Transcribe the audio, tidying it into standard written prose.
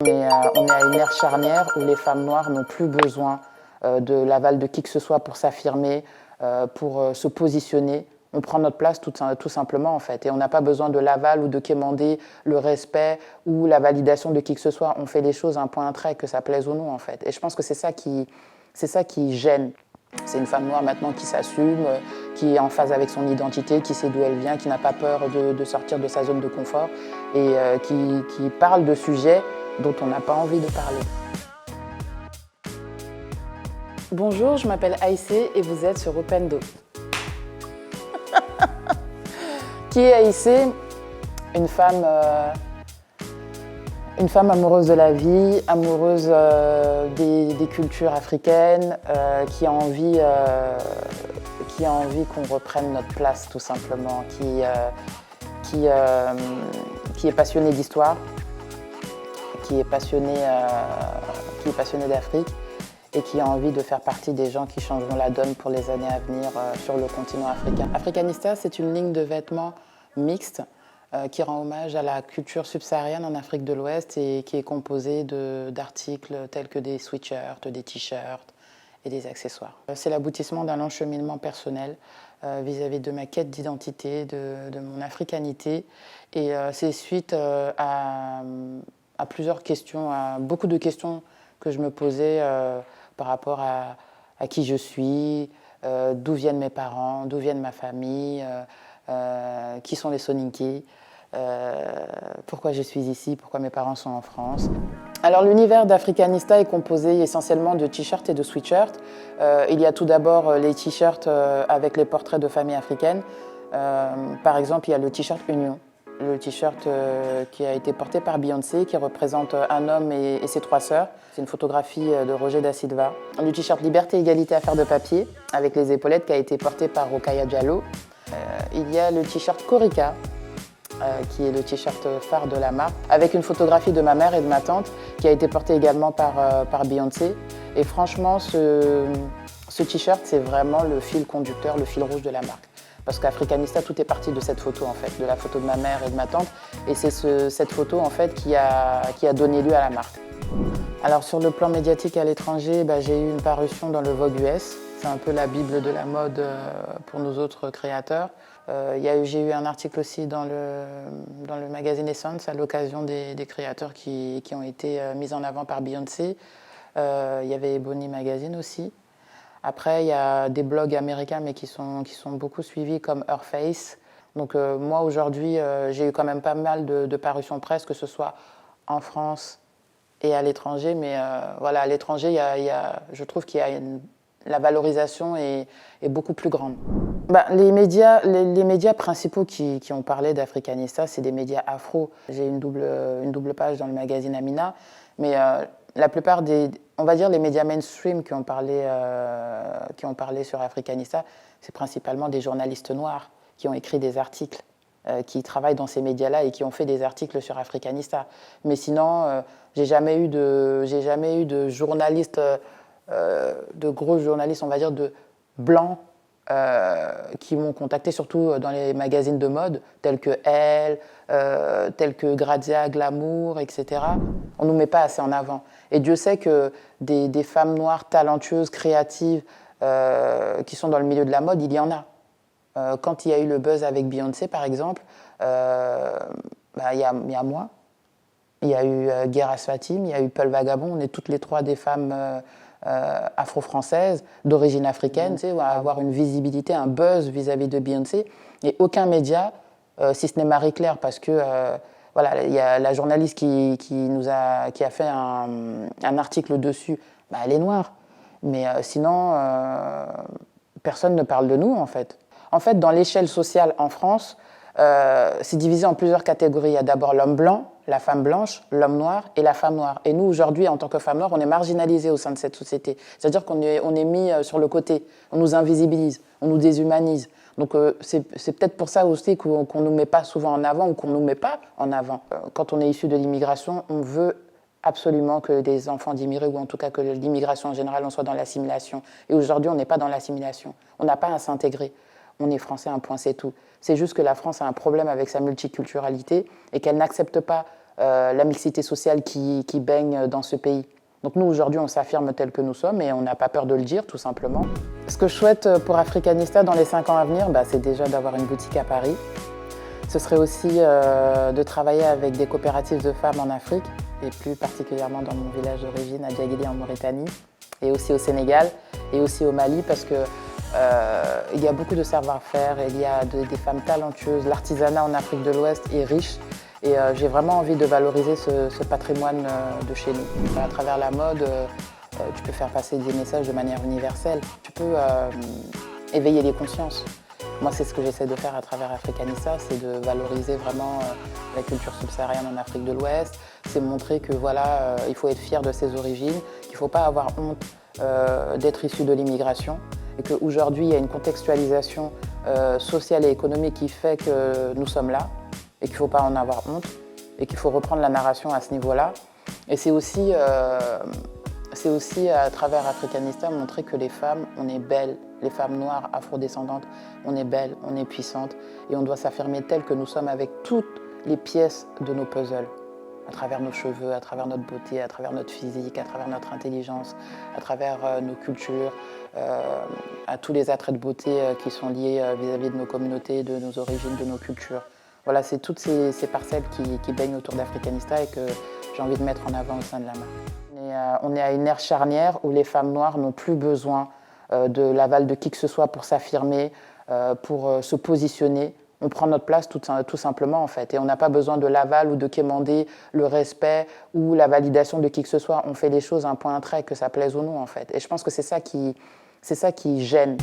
on est à une ère charnière où les femmes noires n'ont plus besoin de l'aval de qui que ce soit pour s'affirmer, pour se positionner. On prend notre place tout simplement en fait, et on n'a pas besoin de l'aval ou de quémander le respect ou la validation de qui que ce soit. On fait les choses à un point, un trait, que ça plaise ou non en fait. Et je pense que c'est ça qui gêne. C'est une femme noire maintenant qui s'assume, qui est en phase avec son identité, qui sait d'où elle vient, qui n'a pas peur de sortir de sa zone de confort et qui parle de sujets dont on n'a pas envie de parler. Bonjour, je m'appelle Aïssé et vous êtes sur Opendo. Qui est Aïssé? Une femme amoureuse de la vie, amoureuse des cultures africaines, qui a envie qu'on reprenne notre place tout simplement, qui est passionnée d'histoire, qui est passionnée d'Afrique et qui a envie de faire partie des gens qui changeront la donne pour les années à venir sur le continent africain. Africanista, c'est une ligne de vêtements mixte qui rend hommage à la culture subsaharienne en Afrique de l'Ouest et qui est composée d'articles tels que des sweatshirts, des t-shirts et des accessoires. C'est l'aboutissement d'un long cheminement personnel vis-à-vis de ma quête d'identité, de mon africanité. Et c'est suite à plusieurs questions, à beaucoup de questions que je me posais par rapport à qui je suis, d'où viennent mes parents, d'où viennent ma famille, qui sont les Soninké, pourquoi je suis ici, pourquoi mes parents sont en France. Alors l'univers d'Africanista est composé essentiellement de t-shirts et de sweatshirts. Il y a tout d'abord les t-shirts avec les portraits de familles africaines. Par exemple, il y a le t-shirt Union, le t-shirt qui a été porté par Beyoncé, qui représente un homme et ses 3 sœurs. C'est une photographie de Roger Da Silva. Le t-shirt Liberté, Égalité, Affaire de papier, avec les épaulettes, qui a été porté par Rokhaya Diallo. Il y a le t-shirt Corica, qui est le t-shirt phare de la marque, avec une photographie de ma mère et de ma tante, qui a été portée également par Beyoncé. Et franchement, ce t-shirt, c'est vraiment le fil conducteur, le fil rouge de la marque. Parce qu'Africanista, tout est parti de cette photo, en fait, de la photo de ma mère et de ma tante. Et c'est cette photo, en fait, qui a donné lieu à la marque. Alors, sur le plan médiatique à l'étranger, j'ai eu une parution dans le Vogue US. C'est un peu la bible de la mode pour nous autres créateurs. J'ai eu un article aussi dans le magazine Essence à l'occasion des créateurs qui ont été mis en avant par Beyoncé. Il y avait Bonnie Magazine aussi. Après, il y a des blogs américains mais qui sont beaucoup suivis comme Her Face. Donc moi aujourd'hui, j'ai eu quand même pas mal de parutions presse, que ce soit en France et à l'étranger. Mais voilà, à l'étranger, je trouve qu'il y a la valorisation est beaucoup plus grande. Les médias principaux qui ont parlé d'Africanista, c'est des médias afro. J'ai une double page dans le magazine Amina, mais la plupart on va dire les médias mainstream qui ont parlé sur Africanista, c'est principalement des journalistes noirs qui ont écrit des articles, qui travaillent dans ces médias-là et qui ont fait des articles sur Africanista. Mais sinon, j'ai jamais eu de journalistes, de gros journalistes, on va dire, de blancs, qui m'ont contacté, surtout dans les magazines de mode, tels que Elle, tels que Grazia, Glamour, etc. On ne nous met pas assez en avant. Et Dieu sait que des femmes noires talentueuses, créatives, qui sont dans le milieu de la mode, il y en a. Quand il y a eu le buzz avec Beyoncé, par exemple, il y a moi, il y a eu Guerras Fatim, il y a eu Peul Vagabond, on est toutes les 3 des femmes afro-françaises, d'origine africaine, à avoir une visibilité, un buzz vis-à-vis de Beyoncé. Et aucun média, si ce n'est Marie-Claire, parce que voilà, il y a la journaliste qui a fait un article dessus, elle est noire. Mais sinon, personne ne parle de nous, en fait. En fait, dans l'échelle sociale en France, c'est divisé en plusieurs catégories. Il y a d'abord l'homme blanc, la femme blanche, l'homme noir et la femme noire. Et nous, aujourd'hui, en tant que femmes noires, on est marginalisés au sein de cette société. C'est-à-dire qu'on est mis sur le côté, on nous invisibilise, on nous déshumanise. Donc c'est peut-être pour ça aussi qu'on ne nous met pas souvent en avant ou qu'on ne nous met pas en avant. Quand on est issu de l'immigration, on veut absolument que des enfants d'immigrés, ou en tout cas que l'immigration en général, on soit dans l'assimilation. Et aujourd'hui, on n'est pas dans l'assimilation. On n'a pas à s'intégrer. On est français, un point, c'est tout. C'est juste que la France a un problème avec sa multiculturalité et qu'elle n'accepte pas la mixité sociale qui baigne dans ce pays. Donc nous, aujourd'hui, on s'affirme tel que nous sommes et on n'a pas peur de le dire, tout simplement. Ce que je souhaite pour Africanista dans les 5 ans à venir, c'est déjà d'avoir une boutique à Paris. Ce serait aussi de travailler avec des coopératives de femmes en Afrique, et plus particulièrement dans mon village d'origine, à Djagili en Mauritanie, et aussi au Sénégal, et aussi au Mali, parce que il y a beaucoup de savoir-faire, il y a des femmes talentueuses, l'artisanat en Afrique de l'Ouest est riche, et j'ai vraiment envie de valoriser ce patrimoine de chez nous. À travers la mode, tu peux faire passer des messages de manière universelle, tu peux éveiller les consciences. Moi, c'est ce que j'essaie de faire à travers Africanista, c'est de valoriser vraiment la culture subsaharienne en Afrique de l'Ouest, c'est montrer que voilà, il faut être fier de ses origines, qu'il ne faut pas avoir honte d'être issu de l'immigration, et qu'aujourd'hui, il y a une contextualisation sociale et économique qui fait que nous sommes là, et qu'il ne faut pas en avoir honte, et qu'il faut reprendre la narration à ce niveau-là. Et c'est aussi à travers Africanista montrer que les femmes, on est belles, les femmes noires, afrodescendantes, on est belles, on est puissantes, et on doit s'affirmer telles que nous sommes avec toutes les pièces de nos puzzles, à travers nos cheveux, à travers notre beauté, à travers notre physique, à travers notre intelligence, à travers nos cultures, à tous les attraits de beauté qui sont liés vis-à-vis de nos communautés, de nos origines, de nos cultures. Voilà, c'est toutes ces parcelles qui baignent autour d'Africanista et que j'ai envie de mettre en avant au sein de la marque. On est à une ère charnière où les femmes noires n'ont plus besoin de l'aval de qui que ce soit pour s'affirmer, pour se positionner. On prend notre place tout simplement en fait, et on n'a pas besoin de l'aval ou de quémander le respect ou la validation de qui que ce soit. On fait les choses un point un trait, que ça plaise ou non en fait. Et je pense que c'est ça qui gêne.